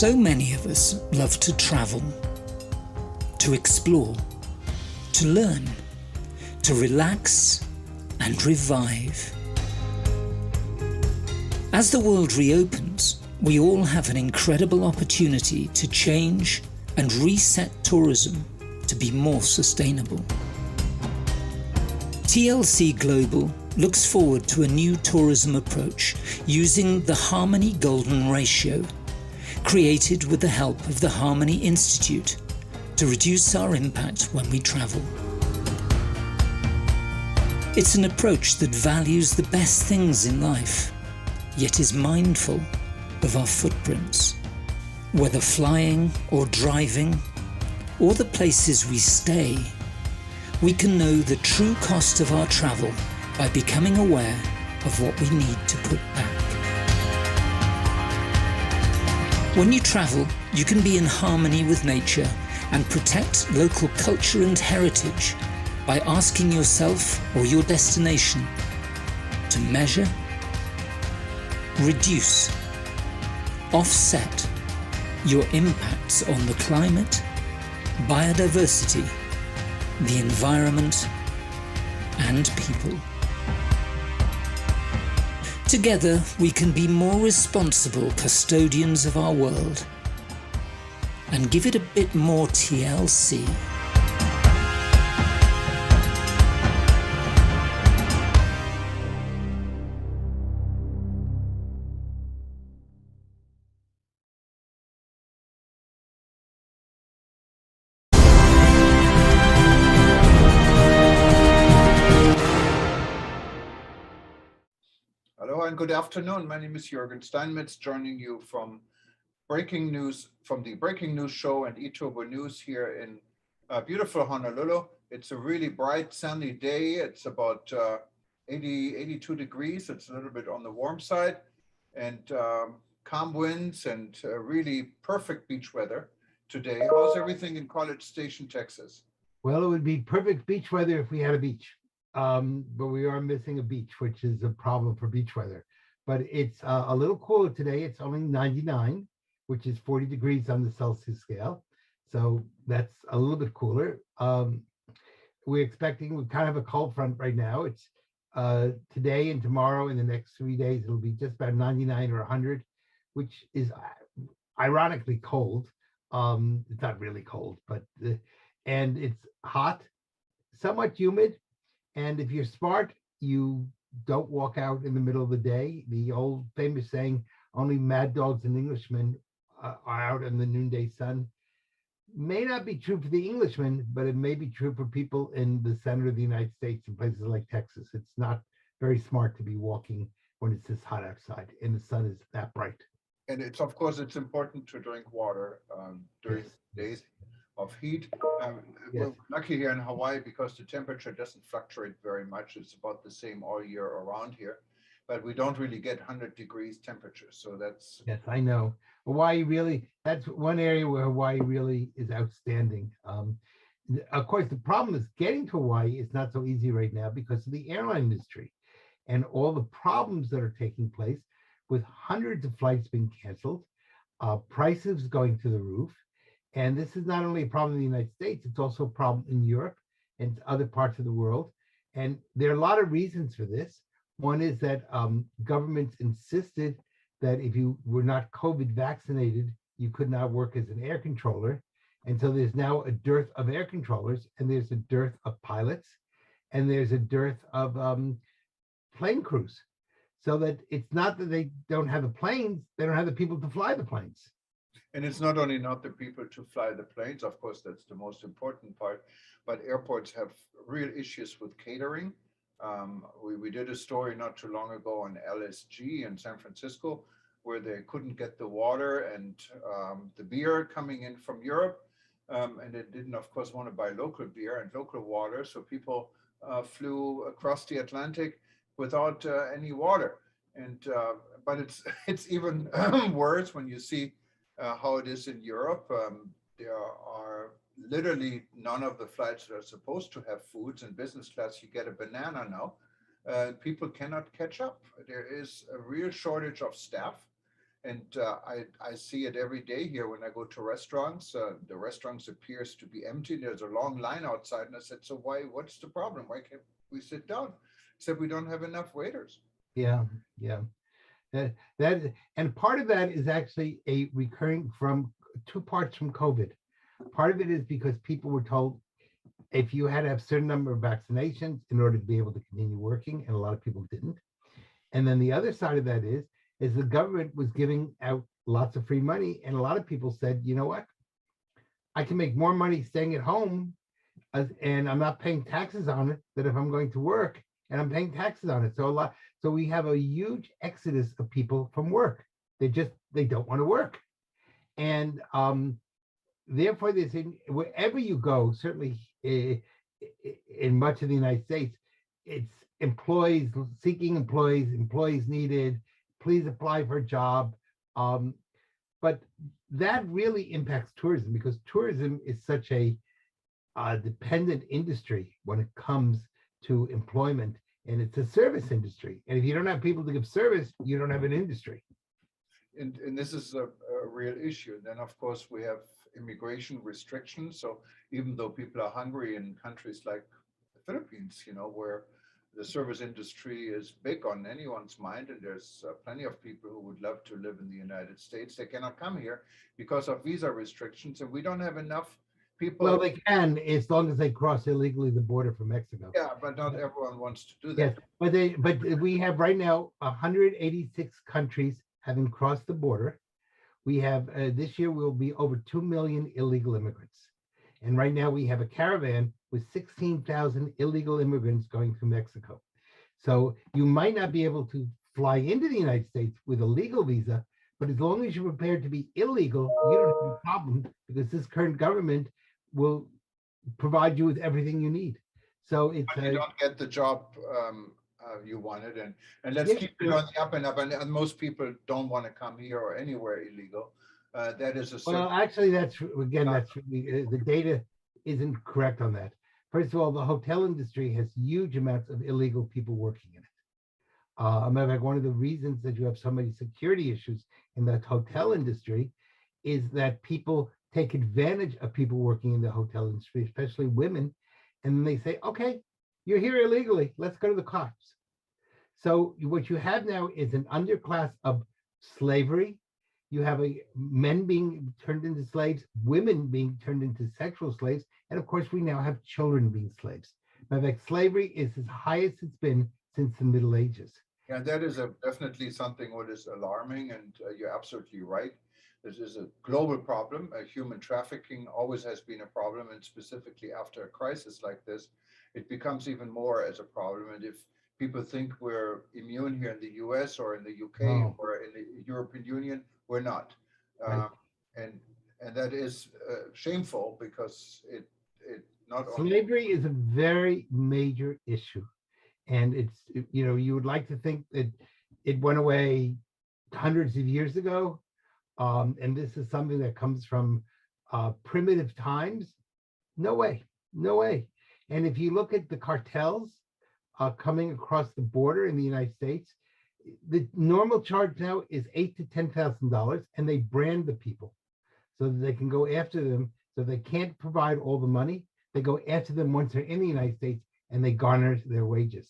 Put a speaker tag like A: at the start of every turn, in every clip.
A: So many of us love to travel, to explore, to learn, to relax and revive. As the world reopens, we all have an incredible opportunity to change and reset tourism to be more sustainable. TLC Global looks forward to a new tourism approach using the Harmony Golden Ratio, created with the help of the Harmony Institute to reduce our impact when we travel. It's an approach that values the best things in life, yet is mindful of our footprints. Whether flying or driving, or the places we stay, we can know the true cost of our travel by becoming aware of what we need to put back. When you travel, you can be in harmony with nature and protect local culture and heritage by asking yourself or your destination to measure, reduce, offset your impacts on the climate, biodiversity, the environment, and people. Together, we can be more responsible custodians of our world and give it a bit more TLC.
B: Hello and good afternoon. My name is Jürgen Steinmetz, joining you from breaking news from the Breaking News Show and eTurbo News here in beautiful Honolulu. It's a really bright, sunny day. It's about 82 degrees. It's a little bit on the warm side, and calm winds and really perfect beach weather today. How's everything in College Station, Texas?
C: Well, it would be perfect beach weather if we had a beach. But we are missing a beach, which is a problem for beach weather. But it's a little cooler today. It's only 99, which is 40 degrees on the Celsius scale. So that's a little bit cooler. We kind of have a cold front right now. It's today and tomorrow and the next 3 days, it'll be just about 99 or 100, which is ironically cold. It's not really cold, but and it's hot, somewhat humid. And if you're smart, you don't walk out in the middle of the day. The old famous saying, only mad dogs and Englishmen are out in the noonday sun, may not be true for the Englishmen, but it may be true for people in the center of the United States in places like Texas. It's not very smart to be walking when it's this hot outside and the sun is that bright.
B: And it's, of course, it's important to drink water during days of heat. We're lucky here in Hawaii because the temperature doesn't fluctuate very much. It's about the same all year around here, but we don't really get 100 degrees temperature. So that's...
C: Yes, I know. Hawaii really, that's one area where Hawaii really is outstanding. Of course, the problem is getting to Hawaii is not so easy right now because of the airline industry and all the problems that are taking place with hundreds of flights being canceled, prices going to the roof. And this is not only a problem in the United States, it's also a problem in Europe and other parts of the world. And there are a lot of reasons for this. One is that governments insisted that if you were not COVID vaccinated, you could not work as an air controller. And so there's now a dearth of air controllers, and there's a dearth of pilots, and there's a dearth of plane crews. So that it's not that they don't have the planes, they don't have the people to fly the planes.
B: And it's not only not the people to fly the planes, of course, that's the most important part, but airports have real issues with catering. We did a story not too long ago on LSG in San Francisco, where they couldn't get the water and the beer coming in from Europe. And they didn't, of course, want to buy local beer and local water. So people flew across the Atlantic without any water. And but it's even worse when you see how it is in Europe. There are literally none of the flights that are supposed to have foods. In business class, you get a banana now. People cannot catch up. There is a real shortage of staff. And I see it every day here when I go to restaurants. The restaurants appears to be empty. There's a long line outside, and I said, "So why? What's the problem? Why can't we sit down?" He said, "We don't have enough waiters."
C: Yeah, yeah. That and part of that is actually a recurring from two parts from COVID. Part of it is because people were told if you had to have a certain number of vaccinations in order to be able to continue working, and a lot of people didn't. And then the other side of that is the government was giving out lots of free money, and a lot of people said, you know what, I can make more money staying at home, and I'm not paying taxes on it than if I'm going to work, and I'm paying taxes on it. So we have a huge exodus of people from work. They don't want to work, and therefore, wherever you go, certainly in much of the United States, it's employees seeking employees, employees needed, please apply for a job. But that really impacts tourism because tourism is such a dependent industry when it comes to employment, and it's a service industry. And if you don't have people to give service, you don't have an industry.
B: And this is a real issue. Then, of course, we have immigration restrictions. So even though people are hungry in countries like the Philippines, where the service industry is big on anyone's mind, and there's plenty of people who would love to live in the United States, they cannot come here because of visa restrictions, and we don't have enough people.
C: Well, they can as long as they cross illegally the border from Mexico.
B: Yeah, but not everyone wants to do
C: Yes,
B: that.
C: but we have right now 186 countries having crossed the border. We have this year will be over 2 million illegal immigrants. And right now we have a caravan with 16,000 illegal immigrants going through Mexico. So you might not be able to fly into the United States with a legal visa, but as long as you're prepared to be illegal, you don't have a problem because this current government will provide you with everything you need. So it's
B: But you don't get the job you wanted, and let's
C: Yes,
B: keep it on the up and up. And most people don't want to come here or anywhere illegal. That is a
C: Well, actually, that's really, the data isn't correct on that. First of all, the hotel industry has huge amounts of illegal people working in it. A matter of fact, one of the reasons that you have so many security issues in that hotel industry is that people take advantage of people working in the hotel industry, especially women, and they say, "Okay, you're here illegally. Let's go to the cops." So what you have now is an underclass of slavery. You have men being turned into slaves, women being turned into sexual slaves, and of course, we now have children being slaves. In fact, slavery is as high as it's been since the Middle Ages.
B: Yeah, that is definitely something what is alarming, and you're absolutely right. This is a global problem. Human trafficking always has been a problem, and specifically after a crisis like this, it becomes even more as a problem. And if people think we're immune here in the US or in the UK
C: Wow.
B: or in the European Union, we're not.
C: Right.
B: And that is shameful because it not only
C: Slavery is a very major issue. And you would like to think that it went away hundreds of years ago. And this is something that comes from primitive times. No way, no way. And if you look at the cartels coming across the border in the United States, the normal charge now is $8,000 to $10,000, and they brand the people so that they can go after them. So they can't provide all the money. They go after them once they're in the United States, and they garner their wages.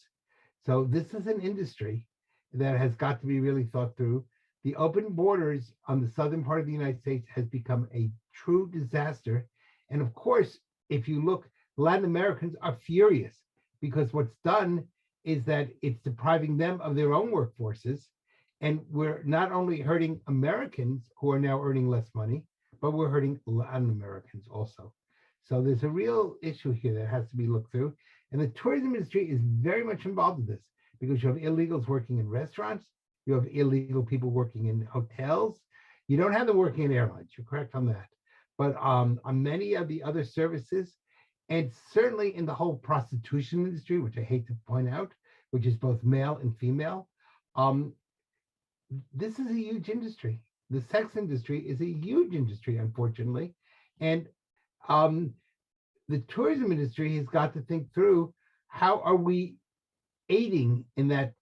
C: So this is an industry that has got to be really thought through. The open borders on the southern part of the United States has become a true disaster. And of course, if you look, Latin Americans are furious because what's done is that it's depriving them of their own workforces. And we're not only hurting Americans who are now earning less money, but we're hurting Latin Americans also. So there's a real issue here that has to be looked through. And the tourism industry is very much involved in this because you have illegals working in restaurants, you have illegal people working in hotels. You don't have them working in airlines, you're correct on that. But on many of the other services, and certainly in the whole prostitution industry, which I hate to point out, which is both male and female, this is a huge industry. The sex industry is a huge industry, unfortunately. And the tourism industry has got to think through how are we aiding in that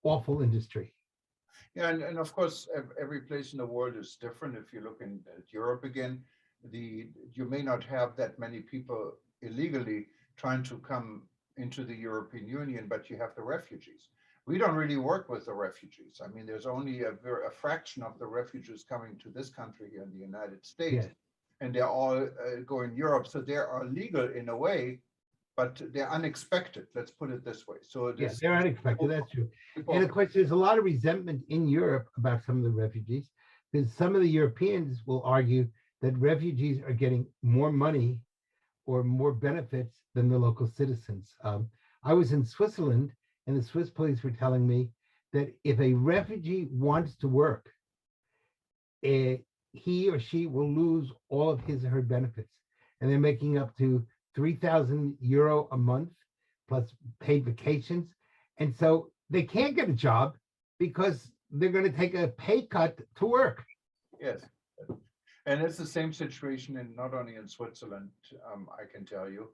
C: awful industry.
B: Yeah, and of course, every place in the world is different. If you look in at Europe again, you may not have that many people illegally trying to come into the European Union, but you have the refugees. We don't really work with the refugees. I mean, there's only a fraction of the refugees coming to this country here in the United States,
C: Yes,
B: and they're all going Europe, so they are legal in a way, but they're unexpected. Let's put it this way. So
C: yeah,
B: this
C: they're unexpected. That's true. And
B: people,
C: of course, there's a lot of resentment in Europe about some of the refugees, because some of the Europeans will argue that refugees are getting more money or more benefits than the local citizens. I was in Switzerland, and the Swiss police were telling me that if a refugee wants to work, he or she will lose all of his or her benefits, and they're making up to 3,000 euro a month plus paid vacations, and so they can't get a job because they're going to take a pay cut to work.
B: yes. And it's the same situation in not only in Switzerland, I can tell you.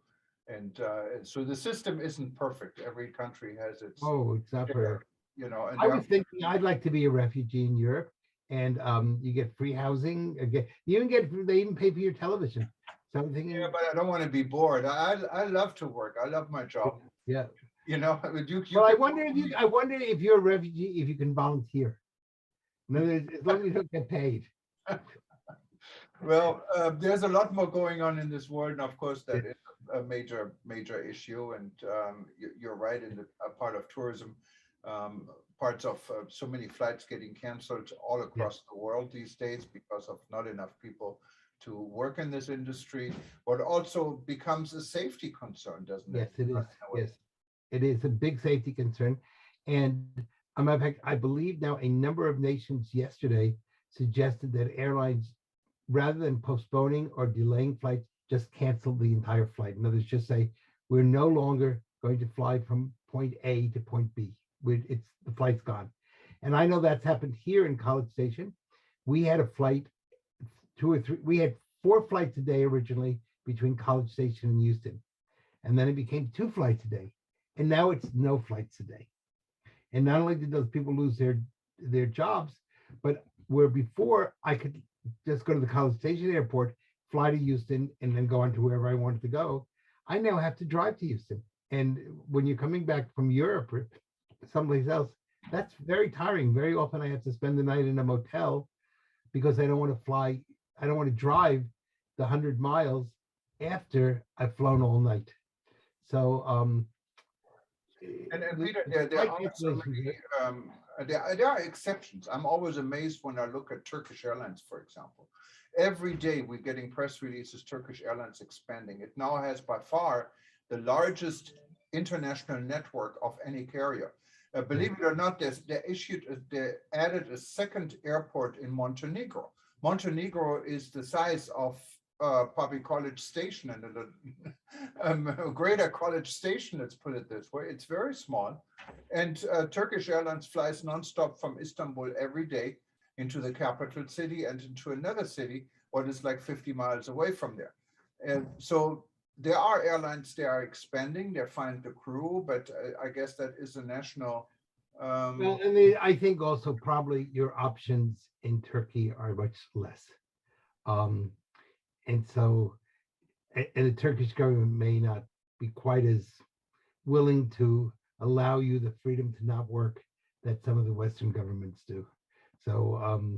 B: And so the system isn't perfect. Every country has its
C: Oh, it's not
B: share,
C: for.
B: and
C: I
B: there
C: was thinking I'd like to be a refugee in Europe, and you get free housing. You even they even pay for your television. So I'm thinking,
B: yeah, but I don't want to be bored. I love to work. I love my job.
C: yeah.
B: But you
C: Well, I
B: can
C: wonder if you. I wonder if you're a refugee, if you can volunteer. In other words, as long as you don't get paid.
B: well, there's a lot more going on in this world, and of course
C: Yeah.
B: that is a major issue. And you're right in the part of tourism, parts of so many flights getting canceled all across the world these days because of not enough people to work in this industry. But also becomes a safety concern, doesn't
C: Yes,
B: it?
C: it is.
B: In a way?
C: Yes, it is a big safety concern. And a matter of fact, I believe now a number of nations yesterday suggested that airlines, rather than postponing or delaying flights, just cancel the entire flight. In other words, just say, we're no longer going to fly from point A to point B. It's the flight's gone. And I know that's happened here in College Station. We had a flight, we had 4 flights a day originally between College Station and Houston. And then it became 2 flights a day. And now it's no flights a day. And not only did those people lose their jobs, but where before I could just go to the College Station airport, fly to Houston, and then go on to wherever I wanted to go, I now have to drive to Houston. And when you're coming back from Europe or someplace else, that's very tiring. Very often I have to spend the night in a motel because I don't want to fly. I don't want to drive the 100 miles after I've flown all night. So
B: And
C: the
B: Peter, there
C: flight
B: are so
C: cancellations,
B: many, there are exceptions. I'm always amazed when I look at Turkish Airlines, for example. Every day we're getting press releases, Turkish Airlines expanding. It now has by far the largest international network of any carrier. Believe it or not, they added a second airport in Montenegro. Montenegro is the size of probably College Station and a greater College Station, let's put it this way. It's very small. And Turkish Airlines flies nonstop from Istanbul every day into the capital city and into another city, what is like 50 miles away from there. And so there are airlines, they are expanding, they find the crew, but I guess that is a national.
C: well, and I think also probably your options in Turkey are much less. Um, and so, and the Turkish government may not be quite as willing to allow you the freedom to not work that some of the Western governments do. So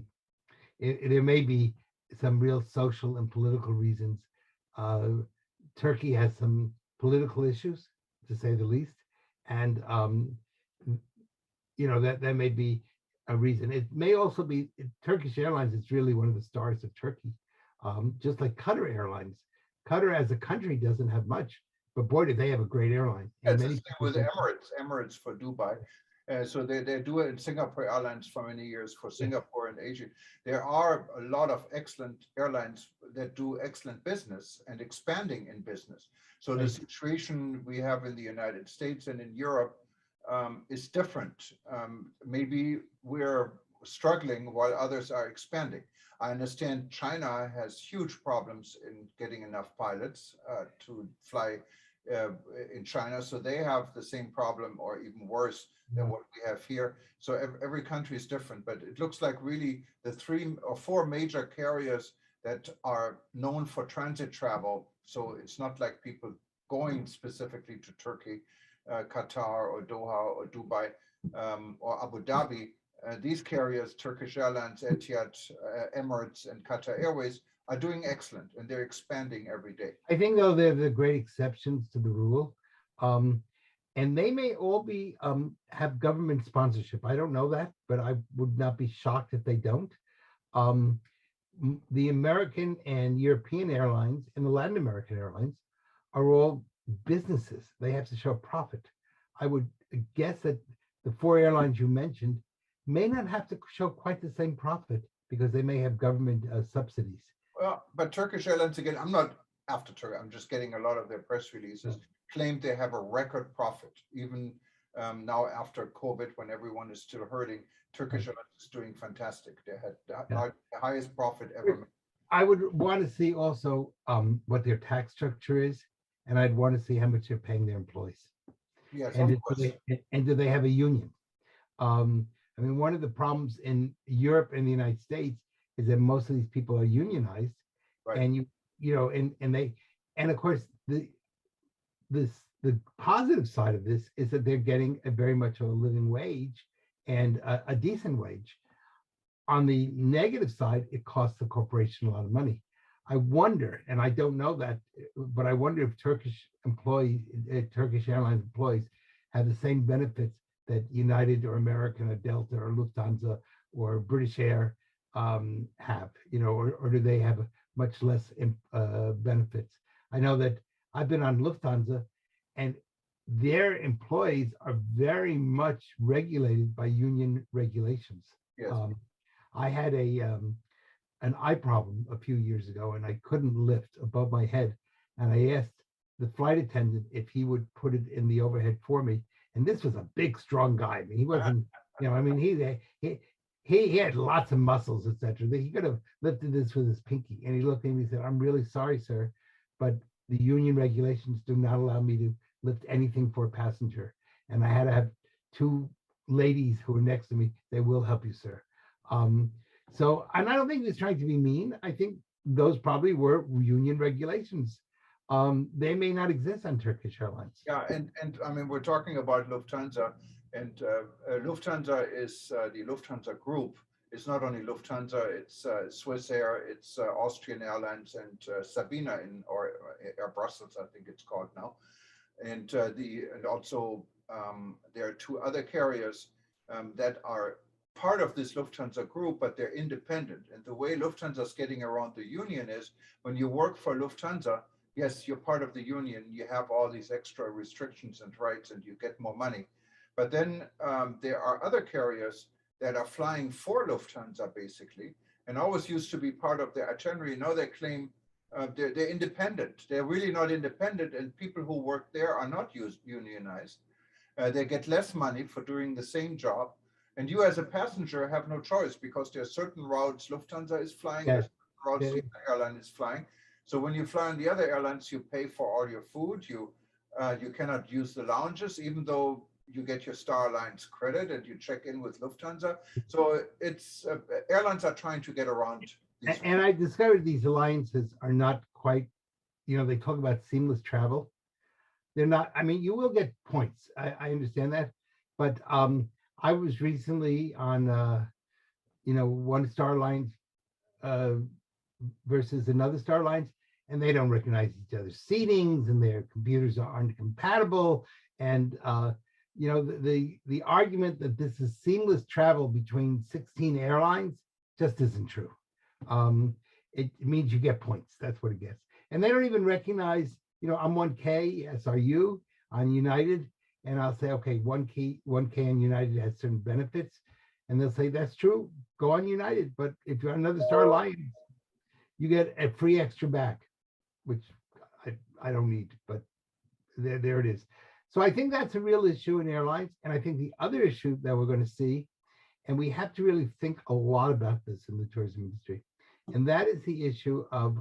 C: there may be some real social and political reasons. Turkey has some political issues, to say the least, and that may be a reason. It may also be Turkish Airlines is really one of the stars of Turkey, just like Qatar Airlines. Qatar as a country doesn't have much, but boy, do they have a great airline. And
B: It's the
C: many
B: same
C: people
B: with
C: think,
B: Emirates for Dubai. So they do it in Singapore Airlines for many years for Singapore and Asia. There are a lot of excellent airlines that do excellent business and expanding in business. So the
C: Right.
B: situation we have in the United States and in Europe is different. Maybe we're struggling while others are expanding. I understand China has huge problems in getting enough pilots to fly uh, in China, so they have the same problem or even worse than what we have here. So every country is different, but it looks like really the 3 or 4 major carriers that are known for transit travel. So it's not like people going specifically to Turkey, Qatar or Doha or Dubai or Abu Dhabi. These carriers, Turkish Airlines, Etihad, Emirates, and Qatar Airways, are doing excellent, and they're expanding every day.
C: I think though they're the great exceptions to the rule. Um, and they may all be have government sponsorship. I don't know that, but I would not be shocked if they don't. Um, the American and European airlines and the Latin American airlines are all businesses. They have to show profit. I would guess that the 4 airlines you mentioned may not have to show quite the same profit because they may have government subsidies.
B: Well, but Turkish Airlines, again, I'm not after Turkey, I'm just getting a lot of their press releases, claimed they have a record profit. Even now after COVID, when everyone is still hurting, Turkish Airlines is doing fantastic. They had the highest profit ever made.
C: I would want to see also what their tax structure is, and I'd want to see how much they're paying their employees.
B: Yes,
C: And,
B: of course.
C: do they have a union? I mean, one of the problems in Europe and the United States is that most of these people are unionized,
B: Right.
C: and you know, and of course the positive side of this is that they're getting a very much of a living wage and a decent wage. On the negative side, it costs the corporation a lot of money. I wonder, and I don't know that, but I wonder if Turkish Airlines employees have the same benefits that United or American or Delta or Lufthansa or British Air have, or do they have much less benefits? I know that I've been on Lufthansa, and their employees are very much regulated by union regulations.
B: Yes.
C: I had an eye problem a few years ago, and I couldn't lift above my head. And I asked the flight attendant if he would put it in the overhead for me. And this was a big, strong guy. I mean, he wasn't, he had lots of muscles, etc. He could have lifted this with his pinky. And he looked at me and said, "I'm really sorry, sir, but the union regulations do not allow me to lift anything for a passenger." And I had to have 2 ladies who were next to me. "They will help you, sir." So, and I don't think he was trying to be mean. I think those probably were union regulations. They may not exist on Turkish Airlines.
B: Yeah, and I mean, we're talking about Lufthansa, and Lufthansa is the Lufthansa Group. It's not only Lufthansa, it's Swiss Air, it's Austrian Airlines, and Sabina or Air Brussels, I think it's called now. And also there are 2 other carriers that are part of this Lufthansa group, but they're independent. And the way Lufthansa is getting around the union is when you work for Lufthansa, yes, you're part of the union, you have all these extra restrictions and rights, and you get more money. But then there are other carriers that are flying for Lufthansa, basically, and always used to be part of their itinerary. Now they claim they're independent. They're really not independent, and people who work there are not unionized. They get less money for doing the same job. And you as a passenger have no choice because there are certain routes Lufthansa is flying,
C: Yes.
B: routes
C: Yeah.
B: the airline is flying. So when you fly on the other airlines, you pay for all your food. You cannot use the lounges, even though you get your Star Alliance credit and you check in with Lufthansa. So it's airlines are trying to get around these.
C: And I discovered these alliances are not quite, they talk about seamless travel. They're not, I mean, you will get points. I understand that. But I was recently on, one Star Alliance versus another Star Alliance, and they don't recognize each other's seatings, and their computers aren't compatible. And the argument that this is seamless travel between 16 airlines just isn't true. It means you get points. That's what it gets. And they don't even recognize, I'm 1K SRU on United, and I'll say, okay, 1K on United has certain benefits. And they'll say, that's true, go on United. But if you're on another Star Alliance, you get a free extra back, which I don't need, but there it is. So I think that's a real issue in airlines. And I think the other issue that we're going to see, and we have to really think a lot about this in the tourism industry, and that is the issue of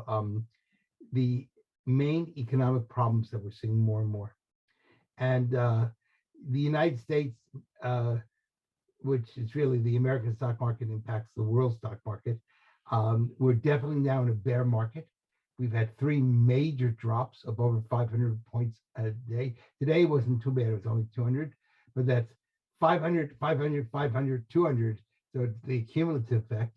C: the main economic problems that we're seeing more and more. And the United States, which is really the American stock market impacts the world stock market. We're definitely now in a bear market. We've had 3 major drops of over 500 points a day. Today wasn't too bad, it was only 200, but that's 500, 500, 500, 200. So it's the cumulative effect.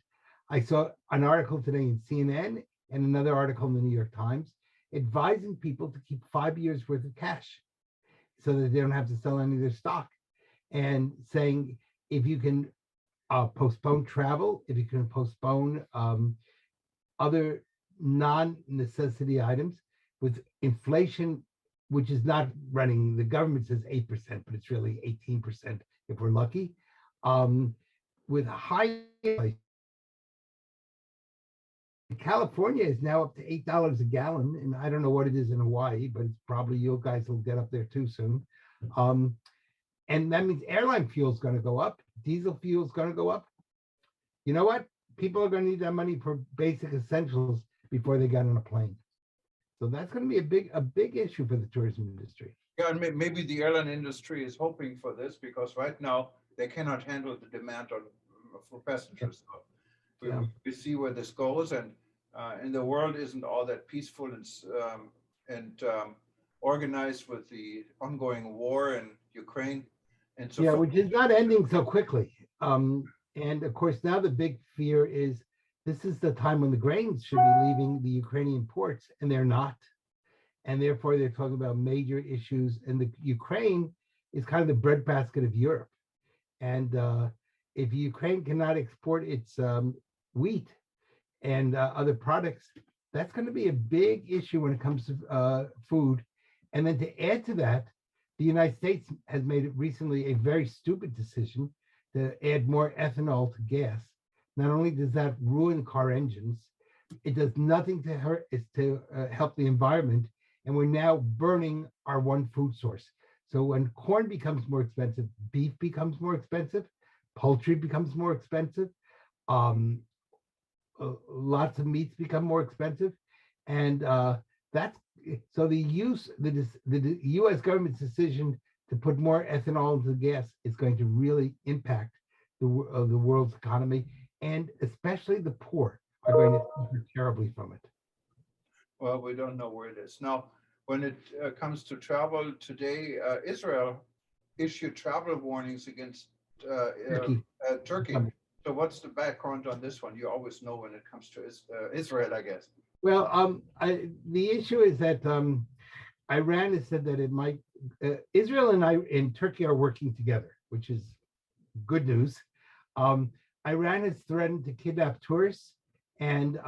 C: I saw an article today in CNN and another article in the New York Times advising people to keep 5 years worth of cash so that they don't have to sell any of their stock, and saying if you can postpone travel, if you can postpone other non-necessity items with inflation, which is not running, the government says 8%, but it's really 18% if we're lucky. With high inflation, California is now up to $8 a gallon, and I don't know what it is in Hawaii, but it's probably, you guys will get up there too soon. And that means airline fuel is going to go up, diesel fuel is going to go up. You know what? People are going to need that money for basic essentials before they get on a plane. So that's going to be a big issue for the tourism industry.
B: Yeah, and maybe the airline industry is hoping for this because right now they cannot handle the demand for passengers. So we see where this goes, and the world isn't all that peaceful and organized with the ongoing war in Ukraine. And so
C: which is not ending so quickly. And of course, now the big fear is this is the time when the grains should be leaving the Ukrainian ports, and they're not. And therefore, they're talking about major issues. And the Ukraine is kind of the breadbasket of Europe. And if Ukraine cannot export its wheat and other products, that's going to be a big issue when it comes to food. And then to add to that, the United States has made recently a very stupid decision to add more ethanol to gas. Not only does that ruin car engines, it does nothing to hurt, it's to help the environment. And we're now burning our one food source. So when corn becomes more expensive, beef becomes more expensive, poultry becomes more expensive, lots of meats become more expensive. And that's, so the US government's decision to put more ethanol into gas is going to really impact the world's economy, and especially the poor are going to suffer terribly from it.
B: Well, we don't know where it is. Now, when it comes to travel today, Israel issued travel warnings against Turkey. So what's the background on this one? You always know when it comes to Israel, I guess.
C: Well, the issue is that Iran has said that it might, Israel and Turkey are working together, which is good news. Iran has threatened to kidnap tourists, and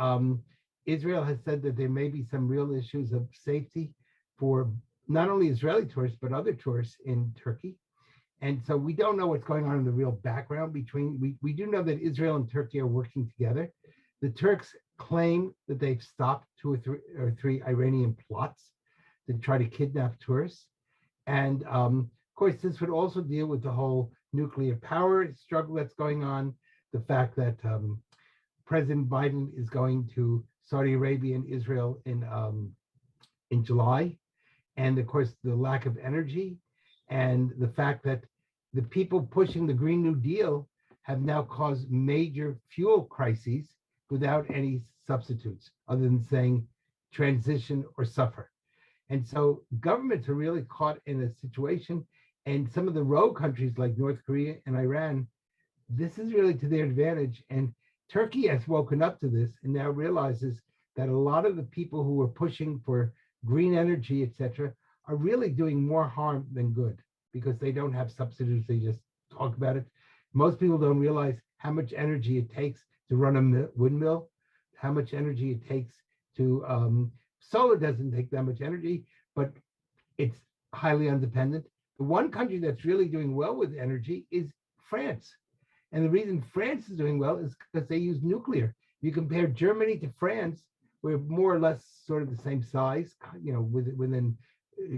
C: Israel has said that there may be some real issues of safety for not only Israeli tourists, but other tourists in Turkey. And so we don't know what's going on in the real background between, we do know that Israel and Turkey are working together. The Turks claim that they've stopped 2 or 3 Iranian plots to try to kidnap tourists. And of course, this would also deal with the whole nuclear power struggle that's going on, the fact that President Biden is going to Saudi Arabia and Israel in July, and of course the lack of energy, and the fact that the people pushing the Green New Deal have now caused major fuel crises without any substitutes other than saying transition or suffer. And so governments are really caught in a situation, and some of the rogue countries like North Korea and Iran, this is really to their advantage. And Turkey has woken up to this and now realizes that a lot of the people who are pushing for green energy, etc., are really doing more harm than good because they don't have substitutes. They just talk about it. Most people don't realize how much energy it takes to run a windmill, how much energy it takes to, solar doesn't take that much energy, but it's highly independent. The one country that's really doing well with energy is France. And the reason France is doing well is because they use nuclear. You compare Germany to France, we're more or less sort of the same size, you know, within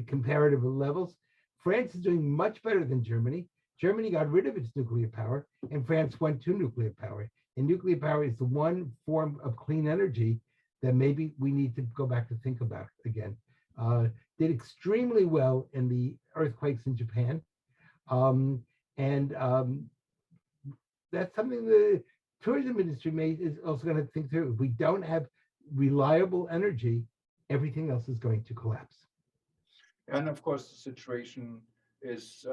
C: comparative levels. France is doing much better than Germany. Germany got rid of its nuclear power, and France went to nuclear power. And nuclear power is the one form of clean energy that maybe we need to go back to think about again. Did extremely well in the earthquakes in Japan. Um, and that's something the tourism industry is also going to think through. If we don't have reliable energy, everything else is going to collapse.
B: And of course, the situation is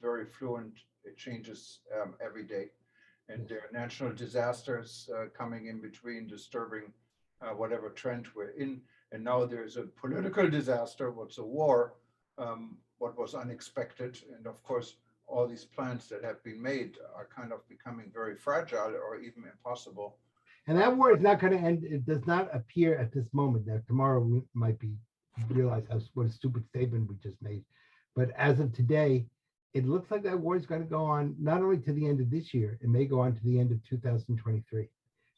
B: very fluent. It changes every day. And there are natural disasters coming in between, disturbing whatever trend we're in. And now there's a political disaster, what's a war, what was unexpected. And of course, all these plans that have been made are kind of becoming very fragile or even impossible.
C: And that war is not going to end. It does not appear at this moment. Now, tomorrow we might be realize what a stupid statement we just made. But as of today, it looks like that war is going to go on not only to the end of this year, it may go on to the end of 2023.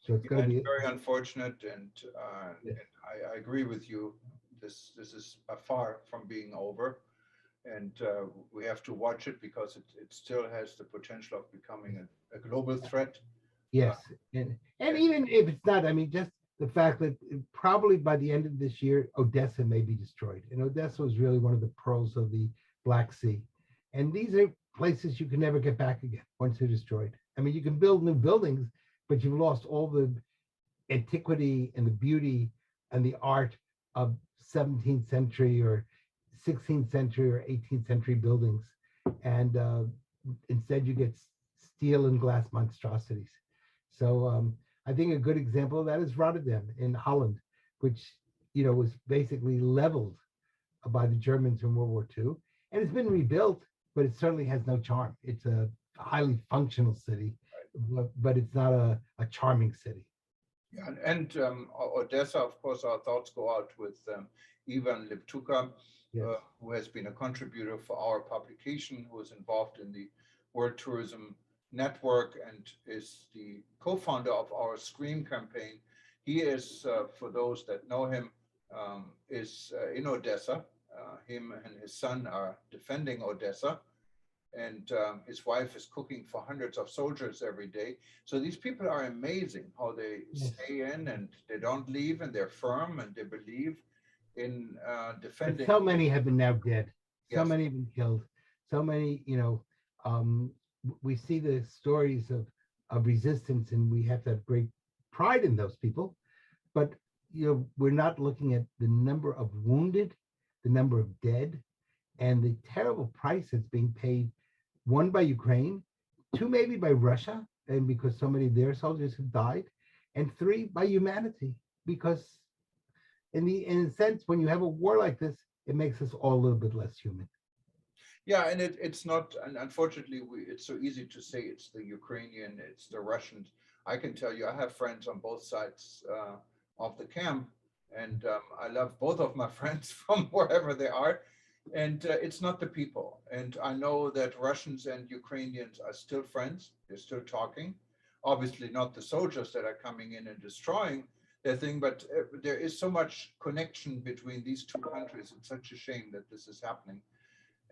C: So it's going to be
B: very unfortunate. And I agree with you. This is far from being over. And we have to watch it because it still has the potential of becoming a global threat.
C: Yes, and even if it's not, I mean, just the fact that probably by the end of this year, Odessa may be destroyed. And Odessa was really one of the pearls of the Black Sea. And these are places you can never get back again once they're destroyed. I mean, you can build new buildings, but you've lost all the antiquity and the beauty and the art of 17th century or 16th century or 18th century buildings. And instead you get steel and glass monstrosities. So I think a good example of that is Rotterdam in Holland, which, you know, was basically leveled by the Germans in World War II. And it's been rebuilt, but it certainly has no charm. It's a highly functional city, but it's not a charming city.
B: Yeah, and Odessa, of course, our thoughts go out with Ivan Liptuka,
C: Yes.
B: who has been a contributor for our publication, who is involved in the World Tourism Network and is the co-founder of our Scream campaign. He is, for those that know him, is in Odessa. Him and his son are defending Odessa, and his wife is cooking for hundreds of soldiers every day. So these people are amazing how they stay in and they don't leave, and they're firm and they believe in defending.
C: But so many have been now dead. So
B: Yes.
C: many have been killed. So many, you know, we see the stories of resistance, and we have to have great pride in those people. But, you know, we're not looking at the number of wounded, the number of dead, and the terrible price that's being paid, one by Ukraine, two maybe by Russia, and because so many of their soldiers have died, and three by humanity, because in a sense, when you have a war like this, it makes us all a little bit less human.
B: Yeah, and it's not, and unfortunately, it's so easy to say it's the Ukrainian, it's the Russians. I can tell you, I have friends on both sides of the camp, and I love both of my friends from wherever they are. And it's not the people. And I know that Russians and Ukrainians are still friends. They're still talking. Obviously not the soldiers that are coming in and destroying their thing, but there is so much connection between these two countries. It's such a shame that this is happening.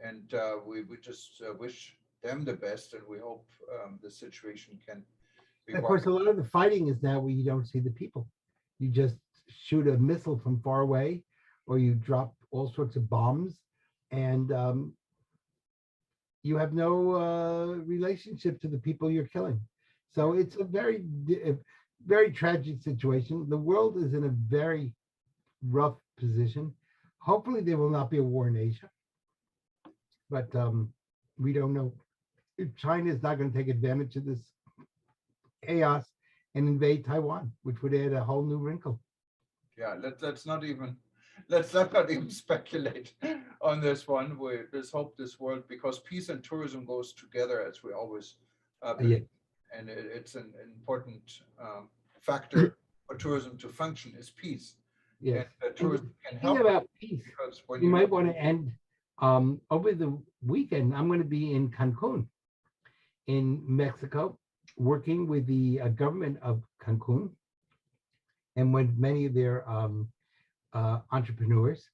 B: And we just wish them the best, and we hope the situation can be.
C: Of course, a lot of the fighting is now where you don't see the people. You just shoot a missile from far away, or you drop all sorts of bombs, and you have no relationship to the people you're killing. So it's a very, very tragic situation. The world is in a very rough position. Hopefully there will not be a war in Asia, but we don't know. If China is not going to take advantage of this chaos and invade Taiwan, which would add a whole new wrinkle.
B: Yeah, let's not even speculate on this one. We just hope this world, because peace and tourism goes together, as we always believe, and it's an important factor for tourism to function is peace.
C: Yes,
B: and tourism can
C: help. About peace, because when you might want to end over the weekend. I'm going to be in Cancun, in Mexico, working with the government of Cancun and with many of their entrepreneurs.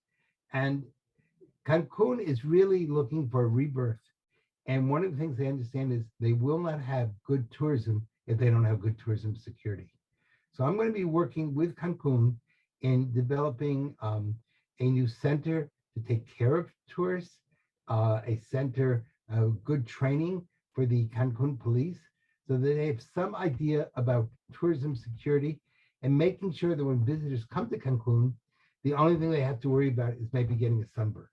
C: And Cancun is really looking for a rebirth. And one of the things they understand is they will not have good tourism if they don't have good tourism security. So I'm going to be working with Cancun in developing a new center to take care of tourists, a center of good training for the Cancun police, so that they have some idea about tourism security and making sure that when visitors come to Cancun, the only thing they have to worry about is maybe getting a sunburn.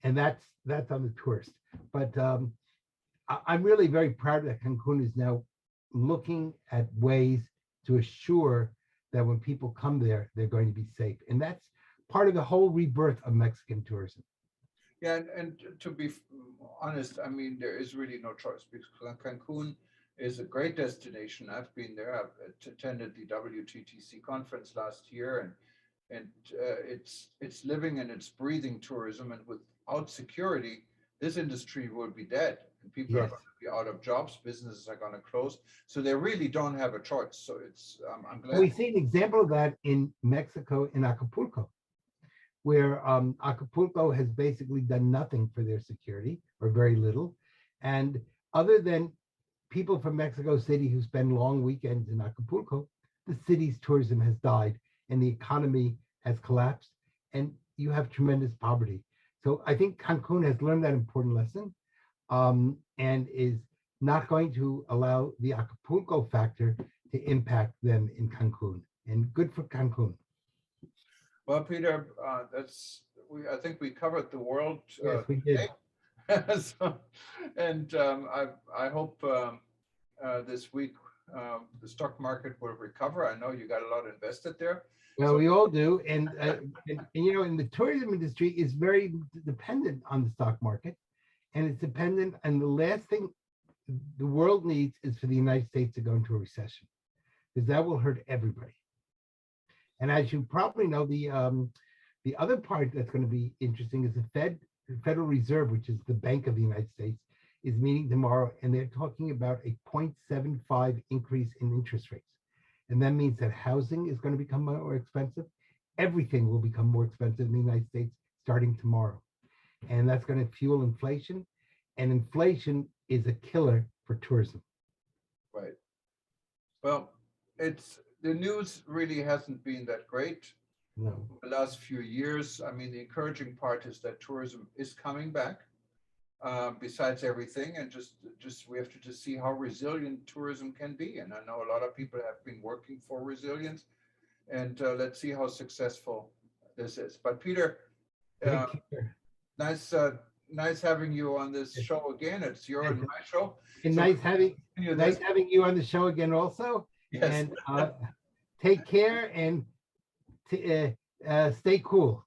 C: And that's on the tourist. But I'm really very proud that Cancun is now looking at ways to assure that when people come there, they're going to be safe. And that's part of the whole rebirth of Mexican tourism.
B: Yeah, and to be honest, I mean, there is really no choice because Cancun is a great destination. I've been there. I've attended the WTTC conference last year, and it's living and it's breathing tourism. And without security, this industry will be dead. And people are going to be out of jobs. Businesses are going to close. So they really don't have a choice. So it's I'm glad.
C: We see an example of that in Mexico, in Acapulco, where Acapulco has basically done nothing for their security, or very little. And other than people from Mexico City who spend long weekends in Acapulco, the city's tourism has died and the economy has collapsed, and you have tremendous poverty. So I think Cancun has learned that important lesson, and is not going to allow the Acapulco factor to impact them in Cancun. And good for Cancun.
B: Well, Peter, I think we covered the world.
C: Yes, we did.
B: So, and I hope this week the stock market will recover. I know you got a lot invested there.
C: Well, we all do, and you know, in the tourism industry is very dependent on the stock market, and it's dependent. And the last thing the world needs is for the United States to go into a recession, because that will hurt everybody. And as you probably know, the other part that's going to be interesting is the Federal Reserve, which is the Bank of the United States, is meeting tomorrow, and they're talking about a 0.75 increase in interest rates. And that means that housing is going to become more expensive. Everything will become more expensive in the United States starting tomorrow. And that's going to fuel inflation. And inflation is a killer for tourism.
B: Right. Well, the news really hasn't been that great.
C: No.
B: The last few years. I mean, the encouraging part is that tourism is coming back. Besides everything, and just we have to just see how resilient tourism can be. And I know a lot of people have been working for resilience, and let's see how successful this is. But Peter, nice having you on this show again. It's your and my show.
C: And
B: so
C: nice having you on the show again also.
B: Yes.
C: And take care and stay cool.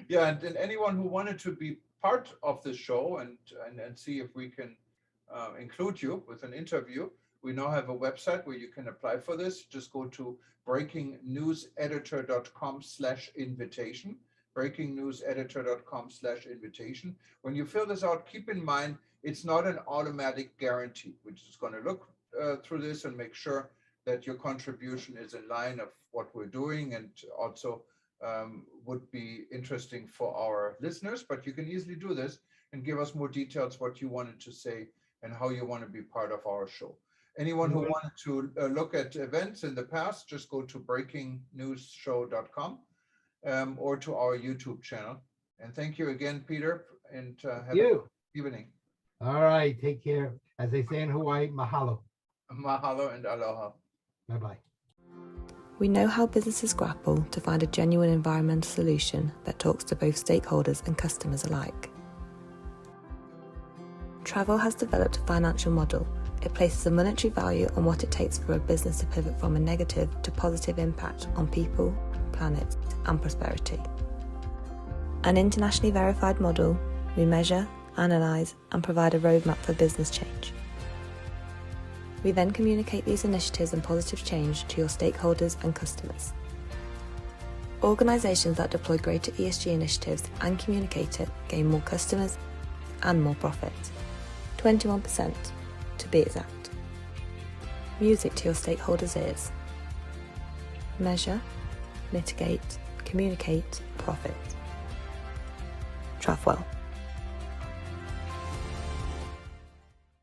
B: Yeah, and anyone who wanted to be part of the show and see if we can include you with an interview, we now have a website where you can apply for this. Just go to breakingnewseditor.com/invitation, breakingnewseditor.com/invitation. When you fill this out, keep in mind, it's not an automatic guarantee. We're just going to look through this and make sure that your contribution is in line of what we're doing, and also would be interesting for our listeners. But you can easily do this and give us more details what you wanted to say and how you want to be part of our show. Anyone who wanted to look at events in the past, just go to breakingnewsshow.com or to our YouTube channel. And thank you again, Peter, and have a good evening.
C: All right, take care. As they say in Hawaii, mahalo.
B: Mahalo and aloha.
C: Bye-bye.
D: We know how businesses grapple to find a genuine environmental solution that talks to both stakeholders and customers alike. Travel has developed a financial model. It places a monetary value on what it takes for a business to pivot from a negative to positive impact on people, planet, and prosperity. An internationally verified model, we measure, analyse, and provide a roadmap for business change. We then communicate these initiatives and positive change to your stakeholders and customers. Organisations that deploy greater ESG initiatives and communicate it gain more customers and more profit. 21% to be exact. Music to your stakeholders' ears. Measure, mitigate, communicate, profit. Travwell.